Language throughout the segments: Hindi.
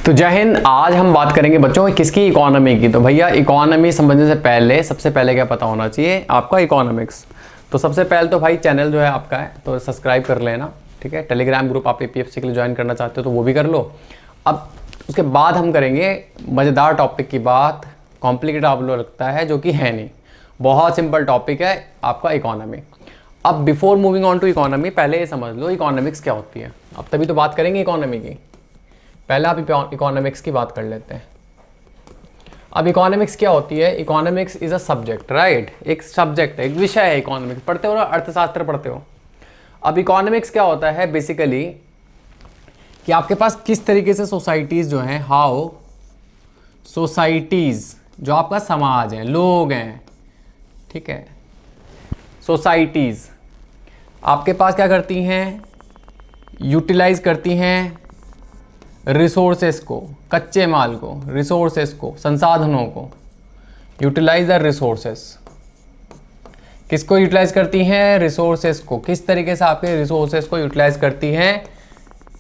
तो जय हिंद। आज हम बात करेंगे बच्चों किसकी, इकोनॉमी की। तो भैया इकोनॉमी समझने से पहले सबसे पहले क्या पता होना चाहिए आपका, इकोनॉमिक्स। तो सबसे पहले तो भाई चैनल जो है आपका है तो सब्सक्राइब कर लेना, ठीक है। टेलीग्राम ग्रुप आप APFC के लिए ज्वाइन करना चाहते हो तो वो भी कर लो। अब उसके बाद हम करेंगे मज़ेदार टॉपिक की बात, कॉम्प्लिकेटेड आप लोग लगता है जो कि है नहीं, बहुत सिंपल टॉपिक है आपका इकोनॉमी। अब before moving on to economy पहले ये समझ लो इकोनॉमिक्स क्या होती है। अब तभी तो बात करेंगे इकोनॉमी की। पहले आप इकोनॉमिक्स की बात कर लेते हैं। अब इकोनॉमिक्स क्या होती है? Economics is a subject, right. एक सब्जेक्ट है, एक विषय है। इकोनॉमिक्स पढ़ते हो ना, अर्थशास्त्र पढ़ते हो। अब इकोनॉमिक्स क्या होता है बेसिकली कि आपके पास किस तरीके से सोसाइटीज़ जो हैं, हाउ सोसाइटीज़, जो आपका समाज है, लोग हैं, ठीक है, सोसाइटीज़ आपके पास क्या करती हैं, यूटिलाइज करती हैं रिसोर्सेस को, कच्चे माल को, रिसोर्सेस को, संसाधनों को। यूटिलाइज द रिसोर्सेस, किसको यूटिलाइज करती हैं? रिसोर्सेस को। किस तरीके से आपके रिसोर्सेस को यूटिलाइज करती हैं?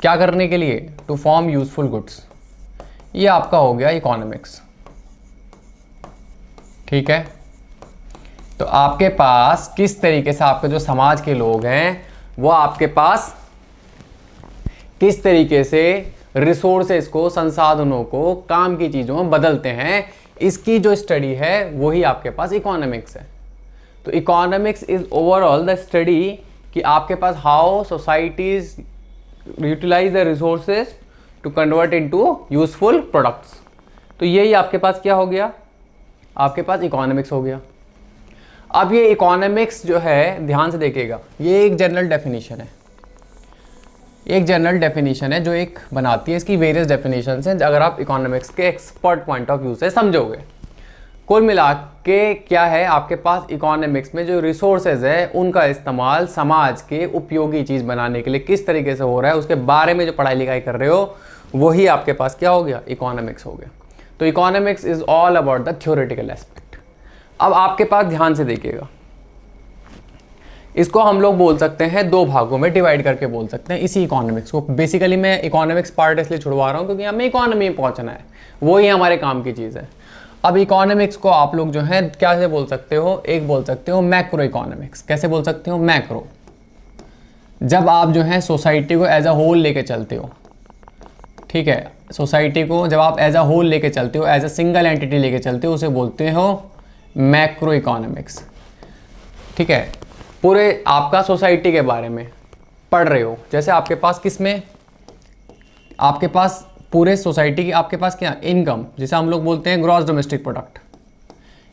क्या करने के लिए? To form useful goods. ये आपका हो गया इकोनॉमिक्स, ठीक है। तो आपके पास किस तरीके से आपके जो समाज के लोग हैं वो आपके पास किस तरीके से रिसोर्सेस को, संसाधनों को काम की चीज़ों में बदलते हैं, इसकी जो स्टडी है वही आपके पास इकोनॉमिक्स है। तो economics is overall the study कि आपके पास how societies utilise the resources to convert into useful products. तो यही आपके पास क्या हो गया? आपके पास इकोनॉमिक्स हो गया। अब ये इकोनॉमिक्स जो है ध्यान से देखिएगा, ये एक जनरल डेफिनेशन है, एक जनरल डेफिनेशन है जो एक बनाती है। इसकी वेरियस डेफिनेशन हैं अगर आप इकोनॉमिक्स के एक्सपर्ट पॉइंट ऑफ व्यू से समझोगे। कुल मिला के क्या है आपके पास इकोनॉमिक्स में जो रिसोर्सेज है उनका इस्तेमाल समाज के उपयोगी चीज़ बनाने के लिए किस तरीके से हो रहा है, उसके बारे में जो पढ़ाई लिखाई कर रहे हो वही आपके पास क्या हो गया? इकोनॉमिक्स हो गया। तो economics is all about the theoretical aspect. अब आपके पास ध्यान से देखिएगा, इसको हम लोग बोल सकते हैं दो भागों में डिवाइड करके बोल सकते हैं इसी इकोनॉमिक्स को। बेसिकली मैं इकोनॉमिक्स पार्ट इसलिए छुड़वा रहा हूँ क्योंकि हमें इकोनॉमी में पहुँचना है, वही हमारे काम की चीज़ है। अब इकोनॉमिक्स को आप लोग जो है क्या से बोल सकते हो? एक बोल सकते हो मैक्रो इकोनॉमिक्स। कैसे बोल सकते हो? मैक्रो। जब आप जो है सोसाइटी को एज अ होल लेके चलते हो, ठीक है, सोसाइटी को जब आप एज अ होल लेके चलते हो, एज अ सिंगल एंटिटी लेके चलते हो, उसे बोलते हो मैक्रो इकोनॉमिक्स, ठीक है। पूरे आपका सोसाइटी के बारे में पढ़ रहे हो, जैसे आपके पास किसमें, आपके पास पूरे सोसाइटी की आपके पास क्या इनकम, जिसे हम लोग बोलते हैं ग्रॉस डोमेस्टिक प्रोडक्ट,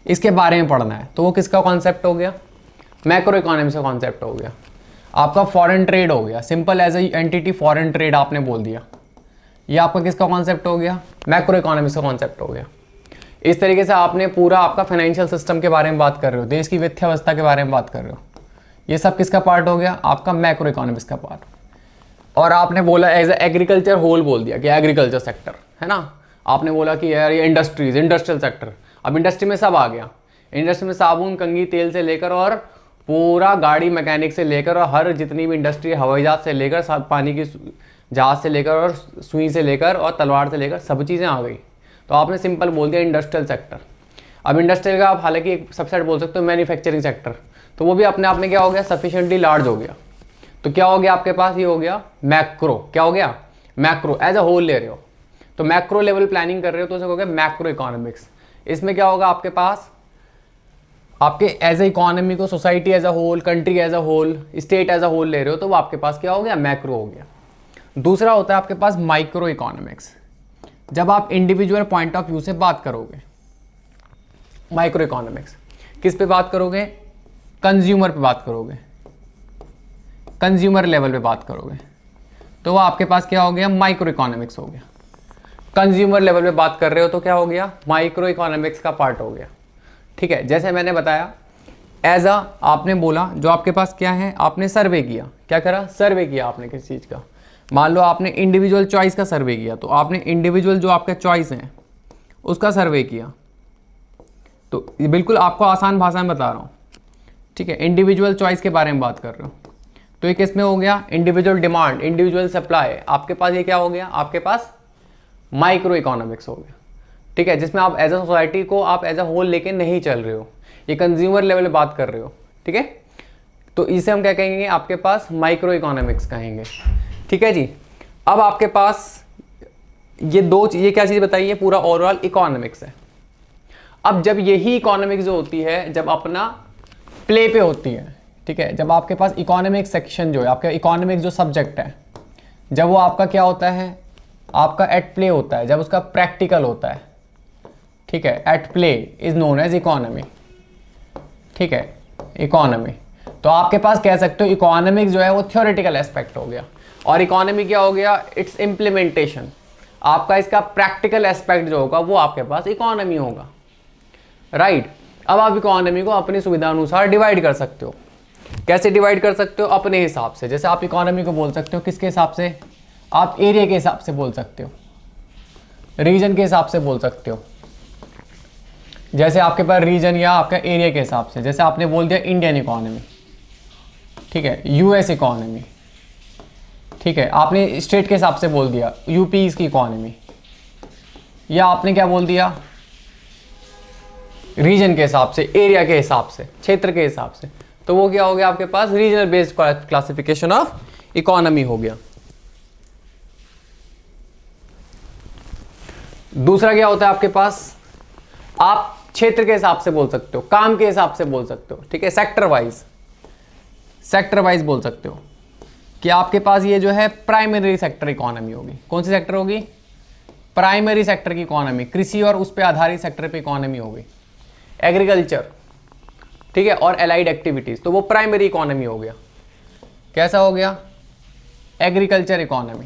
इसके बारे में पढ़ना है। तो वो किसका कॉन्सेप्ट हो गया? मैक्रो इकोनॉमिक्स का कॉन्सेप्ट हो गया। आपका फॉरेन ट्रेड हो गया, simple as a entity foreign trade आपने बोल दिया, ये आपका किसका कॉन्सेप्ट हो गया? मैक्रो इकोनॉमिक्स का कॉन्सेप्ट हो गया। इस तरीके से आपने पूरा आपका फाइनेंशियल सिस्टम के बारे में बात कर रहे हो, देश की अर्थव्यवस्था के बारे में बात कर रहे हो, ये सब किसका पार्ट हो गया? आपका मैक्रो इकोनॉमिक्स का पार्ट। और आपने बोला एज ए एग्रीकल्चर होल बोल दिया कि एग्रीकल्चर सेक्टर है ना। आपने बोला कि यार ये इंडस्ट्रीज, इंडस्ट्रियल सेक्टर। अब इंडस्ट्री में सब आ गया, इंडस्ट्री में साबुन, कंघी, तेल से लेकर और पूरा गाड़ी मैकेनिक से लेकर और हर जितनी भी इंडस्ट्री, हवाई जहाज से लेकर, सब पानी की जहाज से लेकर और सुई से लेकर और तलवार से लेकर सब चीज़ें आ गई। तो आपने सिंपल बोल दिया इंडस्ट्रियल सेक्टर। अब इंडस्ट्रियल का आप हालांकि एक सबसेट बोल सकते हो मैन्युफैक्चरिंग सेक्टर, तो वो भी अपने आप में क्या हो गया? सफिशिएंटली लार्ज हो गया। तो क्या हो गया आपके पास? ये हो गया मैक्रो। क्या हो गया? मैक्रो एज अ होल ले रहे हो, तो मैक्रो लेवल प्लानिंग कर रहे हो तो उसे हो गया मैक्रो इकोनॉमिक्स। इसमें क्या होगा आपके पास? आपके एज ए इकोनॉमी को society as a whole, country as a whole, state as a whole ले रहे हो तो वो आपके पास क्या हो गया? मैक्रो हो गया। दूसरा होता है आपके पास माइक्रो इकोनॉमिक्स, जब आप इंडिविजुअल पॉइंट ऑफ व्यू से बात करोगे। माइक्रो इकोनॉमिक्स किस पे बात करोगे? कंज्यूमर पे बात करोगे, कंज्यूमर लेवल पे बात करोगे, तो वो आपके पास क्या हो गया? माइक्रो इकोनॉमिक्स हो गया। कंज्यूमर लेवल पे बात कर रहे हो तो क्या हो गया? माइक्रो इकोनॉमिक्स का पार्ट हो गया, ठीक है। जैसे मैंने बताया एज अ, आपने बोला जो आपके पास क्या है, आपने सर्वे किया। क्या करा? सर्वे किया आपने किस चीज़ का। मान लो आपने इंडिविजुअल चॉइस का सर्वे किया, तो आपने इंडिविजुअल जो आपका चॉइस है उसका सर्वे किया। तो ये बिल्कुल आपको आसान भाषा में बता रहा हूँ, ठीक है। इंडिविजुअल चॉइस के बारे में बात कर रहे हो तो ये किस में हो गया? Individual demand, individual supply. आपके पास ये क्या हो गया? आपके पास माइक्रो इकोनॉमिक्स हो गया, ठीक है, जिसमें आप एज अ सोसाइटी को आप एज अ होल लेके नहीं चल रहे हो, ये कंज्यूमर लेवल पे बात कर रहे हो, ठीक है। तो इसे हम क्या कहेंगे, आपके पास माइक्रो इकोनॉमिक्स कहेंगे, ठीक है जी। अब आपके पास ये क्या चीज़ बताइए, ये पूरा ओवरऑल इकोनॉमिक्स है। अब जब यही इकोनॉमिक्स जो होती है जब अपना प्ले पे होती है, ठीक है, जब आपके पास इकोनॉमिक सेक्शन जो है, आपका इकोनॉमिक्स जो सब्जेक्ट है, जब वो आपका क्या होता है, आपका एट प्ले होता है, जब उसका प्रैक्टिकल होता है, ठीक है, at play is known as economy, ठीक है, इकोनॉमी। तो आपके पास कह सकते हो इकोनॉमिक्स जो है वो थ्योरेटिकल एस्पेक्ट हो गया, और इकोनॉमी क्या हो गया, इट्स इम्प्लीमेंटेशन। आपका इसका प्रैक्टिकल एस्पेक्ट जो होगा वो आपके पास इकोनॉमी होगा, राइट। अब आप इकोनॉमी को अपनी सुविधा अनुसार डिवाइड कर सकते हो। कैसे डिवाइड कर सकते हो, अपने हिसाब से। जैसे आप इकोनॉमी को बोल सकते हो किसके हिसाब से, आप एरिया के हिसाब से बोल सकते हो, रीजन के हिसाब से बोल सकते हो। जैसे आपके पास रीजन या आपका एरिया के हिसाब से, जैसे आपने बोल दिया इंडियन इकोनॉमी, ठीक है, यूएस इकोनॉमी, ठीक है, आपने स्टेट के हिसाब से बोल दिया यूपी की इकोनॉमी, या आपने क्या बोल दिया रीजन के हिसाब से, एरिया के हिसाब से, क्षेत्र के हिसाब से, तो वो क्या हो गया आपके पास regional based classification of economy हो गया। दूसरा क्या होता है आपके पास, आप क्षेत्र के हिसाब से बोल सकते हो, काम के हिसाब से बोल सकते हो, ठीक है, सेक्टर वाइज बोल सकते हो कि आपके पास ये जो है प्राइमरी सेक्टर इकोनॉमी होगी। कौन सी सेक्टर होगी, प्राइमरी सेक्टर की इकोनॉमी, कृषि और उस पर आधारित सेक्टर पे इकोनॉमी होगी, एग्रीकल्चर, ठीक है, और एलाइड एक्टिविटीज, तो वो प्राइमरी इकोनॉमी हो गया। कैसा हो गया, एग्रीकल्चर इकोनॉमी,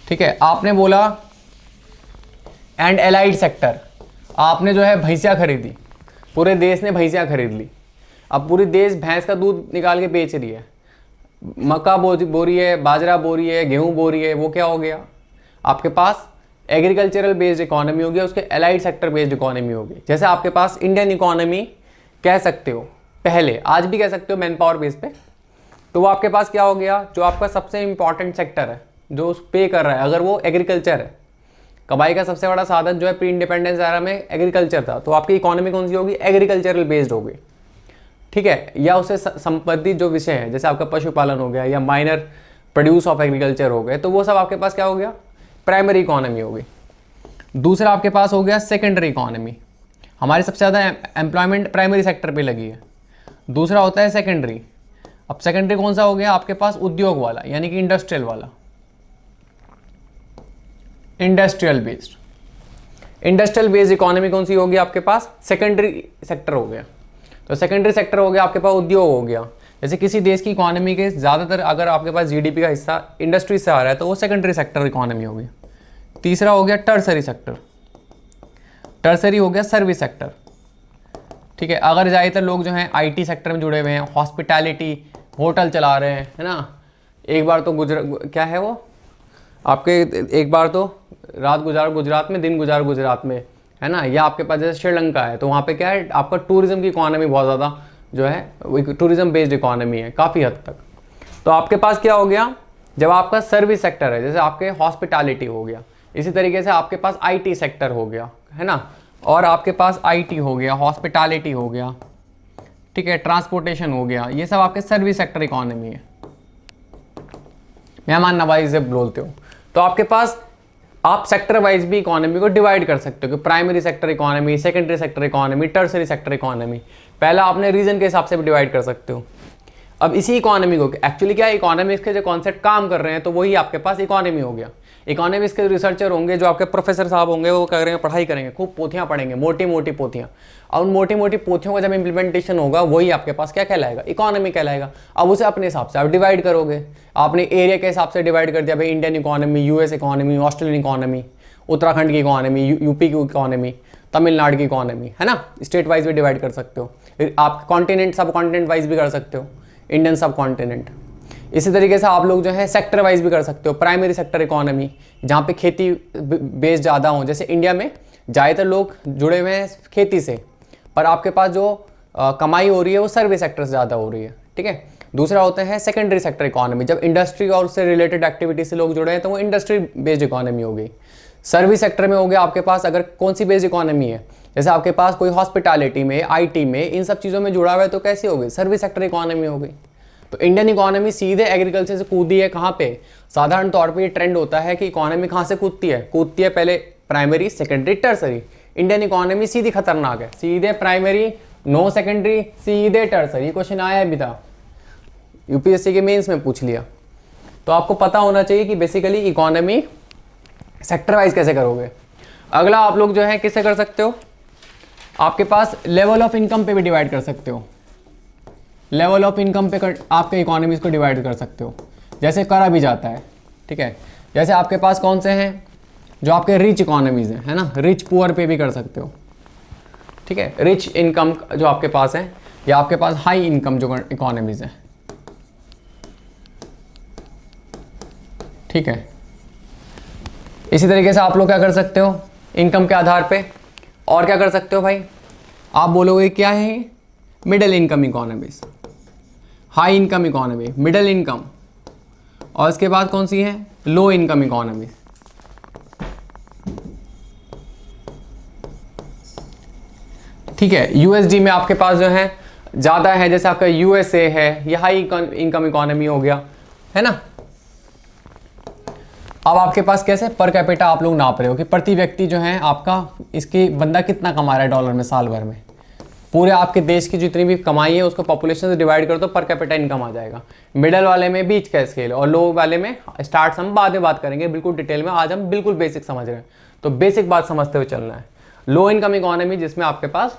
ठीक है। आपने बोला एंड एलाइड सेक्टर, आपने जो है भैंसिया खरीदी, पूरे देश ने भैंसिया खरीद ली, अब पूरी देश भैंस का दूध निकाल के बेच रही है, मक्का बो रही है, बाजरा बो रही है, गेहूं बो रही है, वो क्या हो गया आपके पास एग्रीकल्चरल बेस्ड इकोनॉमी हो गया, उसके एलाइड सेक्टर बेस्ड इकोनॉमी होगी। जैसे आपके पास इंडियन इकोनॉमी कह सकते हो पहले, आज भी कह सकते हो मैन पावर बेस पे, तो वो आपके पास क्या हो गया, जो आपका सबसे इंपॉर्टेंट सेक्टर है जो पे कर रहा है, अगर वो एग्रीकल्चर है, कमाई का सबसे बड़ा साधन जो है प्री इंडिपेंडेंस एरा में एग्रीकल्चर था, तो आपकी इकोनॉमी कौन सी होगी, एग्रीकल्चरल बेस्ड होगी, ठीक है। या उससे संबंधित जो विषय है, जैसे आपका पशुपालन हो गया या माइनर प्रोड्यूस ऑफ एग्रीकल्चर हो गए, तो वो सब आपके पास क्या हो गया, प्राइमरी इकोनॉमी होगी। दूसरा आपके पास हो गया सेकेंडरी इकोनॉमी, हमारी सबसे ज़्यादा एम्प्लॉयमेंट प्राइमरी सेक्टर पे लगी है। दूसरा होता है सेकेंडरी। अब सेकेंडरी कौन सा हो गया आपके पास, उद्योग वाला, यानी कि इंडस्ट्रियल वाला, इंडस्ट्रियल बेस्ड इकोनॉमी कौन सी होगी आपके पास, सेकेंडरी सेक्टर हो गया। तो सेकेंडरी सेक्टर हो गया आपके पास उद्योग हो गया। जैसे किसी देश की इकोनॉमी के ज़्यादातर अगर आपके पास जीडीपी का हिस्सा इंडस्ट्री से आ रहा है तो वो सेकेंडरी सेक्टर इकोनॉमी होगी। तीसरा हो गया टर्सरी सेक्टर, टर्सरी हो गया सर्विस सेक्टर, ठीक है। अगर ज़्यादातर लोग जो हैं आईटी सेक्टर में जुड़े हुए हैं, हॉस्पिटैलिटी, होटल चला रहे हैं, है ना, एक बार तो क्या है वो आपके, एक बार तो रात गुजार गुजरात में, दिन गुजार गुजरात में, है ना, या आपके पास जैसे श्रीलंका है, तो वहाँ पे क्या है आपका टूरिज्म की इकोनॉमी बहुत ज़्यादा जो है वो टूरिज्म बेस्ड इकोनॉमी है काफ़ी हद तक। तो आपके पास क्या हो गया, जब आपका सर्विस सेक्टर है, जैसे आपके हॉस्पिटैलिटी हो गया, इसी तरीके से आपके पास आईटी सेक्टर हो गया, है ना, और आपके पास आईटी हो गया, हॉस्पिटैलिटी हो गया, ठीक है, ट्रांसपोर्टेशन हो गया, ये सब आपके सर्विस सेक्टर इकोनॉमी है, मेहमान नवाजी से बोलते हो। तो आपके पास आप सेक्टर वाइज भी इकोनॉमी को डिवाइड कर सकते हो कि primary sector economy, secondary sector economy, tertiary sector economy. पहला आपने रीजन के हिसाब से भी डिवाइड कर सकते हो। अब इसी इकोनॉमी को एक्चुअली क्या है, इकोनॉमिक्स के जो कॉन्सेप्ट काम कर रहे हैं तो वही आपके पास इकोनॉमी हो गया। इकोनॉमिक्स के रिसर्चर होंगे, जो आपके प्रोफेसर साहब होंगे, वो करेंगे पढ़ाई करेंगे, खूब पोथियाँ पढ़ेंगे, मोटी मोटी पोथियाँ, और उन मोटी मोटी पोथियों का जब इम्प्लीमेंटेशन होगा वही आपके पास क्या कहलाएगा, इकोनॉमी कहलाएगा। अब उसे अपने हिसाब से आप डिवाइड करोगे, आपने एरिया के हिसाब से डिवाइड कर दिया, भाई Indian economy, US economy, Australian economy, Uttarakhand की इकोनॉमी, यूपी की इकोनॉमी, तमिलनाडु की इकोनॉमी, है ना, स्टेट वाइज भी डिवाइड कर सकते हो। आप कॉन्टिनेंट सब कॉन्टिनेंट वाइज भी कर सकते हो, इंडियन सब कॉन्टिनेंट। इसी तरीके से आप लोग जो है सेक्टर वाइज भी कर सकते हो, प्राइमरी सेक्टर इकोनॉमी जहाँ पे खेती बेस ज़्यादा हो, जैसे इंडिया में ज़्यादातर लोग जुड़े हुए हैं खेती से, पर आपके पास जो कमाई हो रही है वो सर्विस सेक्टर से ज़्यादा हो रही है, ठीक है। दूसरा होता है सेकेंडरी सेक्टर इकोनॉमी, जब इंडस्ट्री और उससे रिलेटेड एक्टिविटी से लोग जुड़े हैं तो वो इंडस्ट्री बेस्ड इकोनॉमी हो गई। सर्विस सेक्टर में हो गया आपके पास अगर कौन सी बेस्ड इकोनॉमी है, जैसे आपके पास कोई हॉस्पिटैलिटी में, आईटी में, इन सब चीज़ों में जुड़ा हुआ है तो कैसी हो गई, सर्विस सेक्टर इकोनॉमी हो गई। तो इंडियन इकोनॉमी सीधे एग्रीकल्चर से कूदी है कहाँ पे, साधारण तौर पे ये ट्रेंड होता है कि इकोनॉमी कहाँ से कूदती है पहले primary, secondary, tertiary. Indian economy सीधी खतरनाक है, सीधे प्राइमरी, नो सेकेंडरी, सीधे टर्सरी। ये क्वेश्चन आया भी था यूपीएससी के मेंस में पूछ लिया। तो आपको पता होना चाहिए कि बेसिकली इकोनॉमी सेक्टर वाइज कैसे करोगे। अगला आप लोग जो है किससे कर सकते हो, आपके पास लेवल ऑफ इनकम पे भी डिवाइड कर सकते हो। लेवल ऑफ इनकम पे आपके इकोनॉमीज को डिवाइड कर सकते हो, जैसे करा भी जाता है, ठीक है। जैसे आपके पास कौन से हैं जो आपके रिच इकोनॉमीज हैं, है ना, रिच पुअर पे भी कर सकते हो, ठीक है। रिच इनकम जो आपके पास है या आपके पास हाई इनकम जो इकोनॉमीज हैं, ठीक है। इसी तरीके से आप लोग क्या कर सकते हो इनकम के आधार पे, और क्या कर सकते हो भाई, आप बोलोगे क्या है, middle income economies, high income economy, middle income, और इसके बाद कौन सी है, लो इनकम इकोनॉमी, ठीक है। यूएसडी में आपके पास जो है ज़्यादा है, जैसे आपका यूएसए है, ये हाई इनकम इकोनॉमी हो गया, है ना। अब आपके पास कैसे पर कैपिटा आप लोग नाप रहे हो कि प्रति व्यक्ति जो है आपका इसकी बंदा कितना कमा रहा है डॉलर में साल भर में, पूरे आपके देश की जितनी भी कमाई है उसको पॉपुलेशन से डिवाइड कर दो, पर कैपिटा इनकम आ जाएगा। मिडल वाले में बीच का स्केल और लो वाले में स्टार्ट हम बाद में बात करेंगे बिल्कुल डिटेल में, आज हम बिल्कुल बेसिक समझ रहे हैं, तो बेसिक बात समझते हुए चलना है। लो इनकम इकोनॉमी जिसमें आपके पास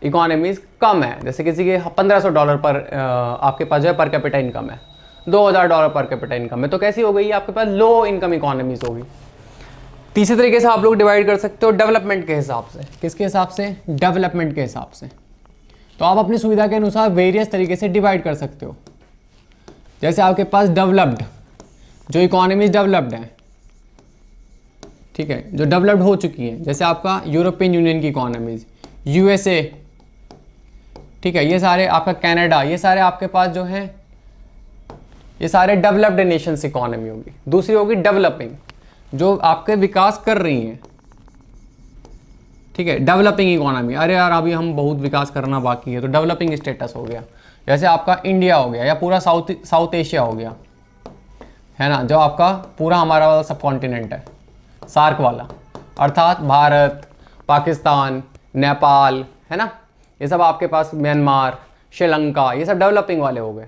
इकोनॉमीज कम है, जैसे किसी के $1500 पर आपके पास जो है पर कैपिटा इनकम है, $2000 पर कैपिटा इनकम है, तो कैसी हो गई आपके पास लो इनकम इकोनॉमीज होगी। तीसरे तरीके से आप लोग डिवाइड कर सकते हो डेवलपमेंट के हिसाब से, किसके हिसाब से, डेवलपमेंट के हिसाब से। तो आप अपनी सुविधा के अनुसार वेरियस तरीके से डिवाइड कर सकते हो। जैसे आपके पास डेवलप्ड जो इकोनॉमीज डेवलप्ड है, ठीक है, जो डेवलप्ड हो चुकी है, जैसे आपका यूरोपियन यूनियन की इकोनॉमीज, यूएसए, ठीक है, ये सारे आपका कनाडा, ये सारे आपके पास जो है ये सारे डेवलप्ड नेशंस इकोनॉमी होगी। दूसरी होगी डेवलपिंग, जो आपके विकास कर रही हैं, ठीक है, डेवलपिंग इकोनॉमी, अरे यार अभी हम बहुत विकास करना बाकी है, तो डेवलपिंग स्टेटस हो गया। जैसे आपका इंडिया हो गया या पूरा साउथ एशिया हो गया, है ना, जो आपका पूरा हमारा वाला सब कॉन्टिनेंट है, सार्क वाला, अर्थात भारत, पाकिस्तान, नेपाल, है ना, ये सब आपके पास, म्यांमार, श्रीलंका, ये सब डेवलपिंग वाले हो गए।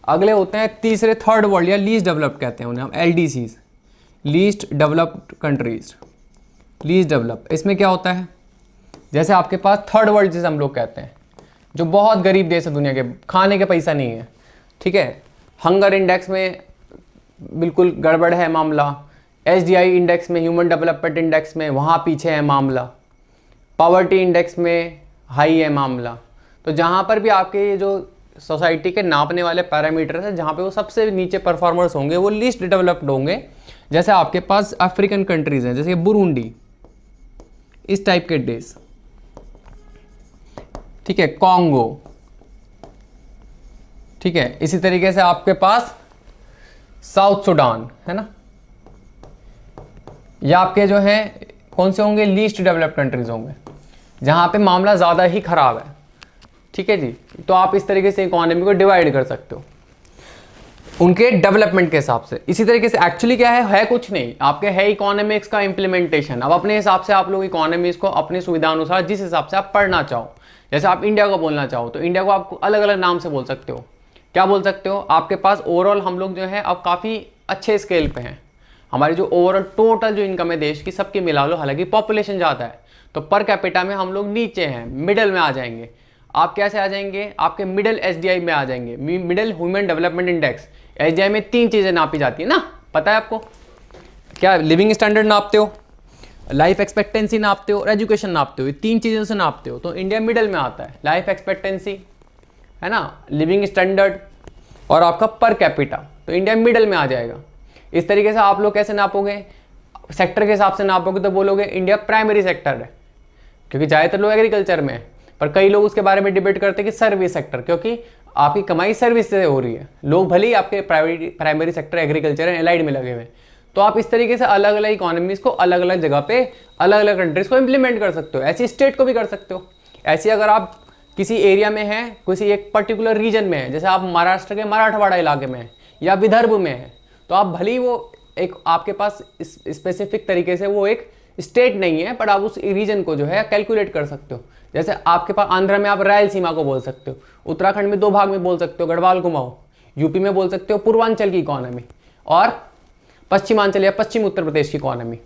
अगले होते हैं तीसरे, थर्ड वर्ल्ड या लीस्ट डेवलप्ड कहते हैं उन्हें हम, LDCs, least developed countries, least develop. इसमें क्या होता है, जैसे आपके पास थर्ड वर्ल्ड जिसे हम लोग कहते हैं, जो बहुत गरीब देश है दुनिया के, खाने के पैसा नहीं है, ठीक है, हंगर इंडेक्स में बिल्कुल गड़बड़ है मामला, HDI इंडेक्स में, ह्यूमन डेवलपमेंट इंडेक्स में वहाँ पीछे है मामला, पॉवर्टी इंडेक्स में हाई है मामला। तो जहाँ पर भी आपके ये जो सोसाइटी के नापने वाले पैरामीटर्स हैं, जहाँ पे वो सबसे नीचे परफॉर्मर्स होंगे वो लीस्ट डेवलप्ड होंगे। जैसे आपके पास अफ्रीकन कंट्रीज हैं, जैसे बुरुंडी, इस टाइप के देश, ठीक है, कॉन्गो, ठीक है। इसी तरीके से आपके पास साउथ सुडान, है ना, या आपके जो है कौन से होंगे, लीस्ट डेवलप्ड कंट्रीज होंगे, जहाँ पे मामला ज़्यादा ही खराब है, ठीक है जी। तो आप इस तरीके से इकोनॉमी को डिवाइड कर सकते हो उनके डेवलपमेंट के हिसाब से। इसी तरीके से एक्चुअली क्या है कुछ नहीं, आपके है इकोनॉमिक्स का इम्प्लीमेंटेशन। अब अपने हिसाब से आप लोग इकोनॉमिक्स को अपनी सुविधा अनुसार जिस हिसाब से आप पढ़ना चाहो, जैसे आप इंडिया को बोलना चाहो तो इंडिया को आप अलग अलग नाम से बोल सकते हो। क्या बोल सकते हो, आपके पास ओवरऑल हम लोग जो है अब काफ़ी अच्छे स्केल पे हैं, हमारी जो ओवरऑल टोटल जो इनकम है देश की सबकी मिला लो, हालांकि पॉपुलेशन ज़्यादा है तो पर कैपिटा में हम लोग नीचे हैं, मिडिल में आ जाएंगे। आप कैसे आ जाएंगे, आपके मिडिल HDI में आ जाएंगे, middle human development index. HDI में 3 चीज़ें नापी जाती है ना, पता है आपको, क्या लिविंग स्टैंडर्ड नापते हो, लाइफ एक्सपेक्टेंसी नापते हो और एजुकेशन नापते हो, ये 3 चीज़ों से नापते हो। तो इंडिया मिडिल में आता है, लाइफ एक्सपेक्टेंसी, है ना, लिविंग स्टैंडर्ड और आपका पर कैपिटा, तो इंडिया मिडिल में आ जाएगा। इस तरीके से आप लोग कैसे नापोगे, सेक्टर के हिसाब से नापोगे तो बोलोगे इंडिया प्राइमरी सेक्टर है, क्योंकि ज़्यादातर लोग एग्रीकल्चर में है, पर कई लोग उसके बारे में डिबेट करते हैं कि सर्विस सेक्टर, क्योंकि आपकी कमाई सर्विस से हो रही है, लोग भले ही आपके primary sector agriculture and allied में लगे हुए हैं। तो आप इस तरीके से अलग अलग इकोनॉमीज को अलग अलग जगह पे अलग अलग कंट्रीज को इम्प्लीमेंट कर सकते हो, ऐसी स्टेट को भी कर सकते हो। ऐसी अगर आप किसी एरिया में हैं, किसी एक पर्टिकुलर रीजन में है, जैसे आप महाराष्ट्र के मराठवाड़ा इलाके में हैं या विदर्भ में हैं, तो आप भले ही वो एक आपके पास स्पेसिफिक तरीके से वो एक स्टेट नहीं है, पर आप उस रीजन को जो है कैलकुलेट कर सकते हो। जैसे आपके पास आंध्र में आप रायलसीमा को बोल सकते हो, उत्तराखंड में 2 भाग में बोल सकते हो गढ़वाल कुमाऊं, यूपी में बोल सकते हो पूर्वांचल की इकोनॉमी और पश्चिमांचल या पश्चिम उत्तर प्रदेश की इकोनॉमी।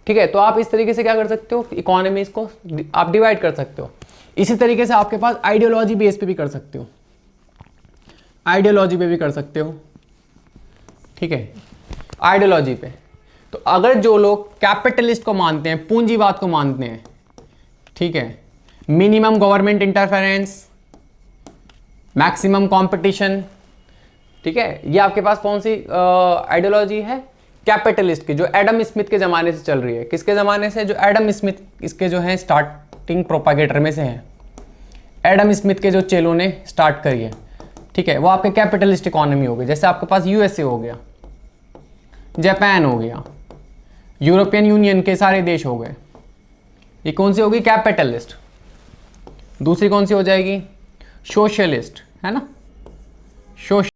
ठीक है, तो आप इस तरीके से क्या कर सकते हो, इकोनॉमीज को आप डिवाइड कर सकते हो। इसी तरीके से आपके पास आइडियोलॉजी बेस पे भी कर सकते हो, आइडियोलॉजी पे भी कर सकते हो। ठीक है, आइडियोलॉजी पे तो अगर जो लोग कैपिटलिस्ट को मानते हैं, पूंजीवाद को मानते हैं, ठीक है, minimum government interference, maximum competition, ठीक है, ये आपके पास कौन सी आइडियोलॉजी है, कैपिटलिस्ट की, जो एडम स्मिथ के ज़माने से चल रही है। किसके ज़माने से, जो एडम स्मिथ इसके जो है स्टार्टिंग प्रोपागेटर में से हैं, एडम स्मिथ के जो चेलों ने स्टार्ट करी है। ठीक है, वो आपके कैपिटलिस्ट इकोनॉमी हो गई। जैसे आपके पास यूएसए हो गया, जापान हो गया, यूरोपियन यूनियन के सारे देश हो गए, ये कौन सी होगी, कैपिटलिस्ट। दूसरी कौन सी हो जाएगी, सोशलिस्ट, है ना, सोशल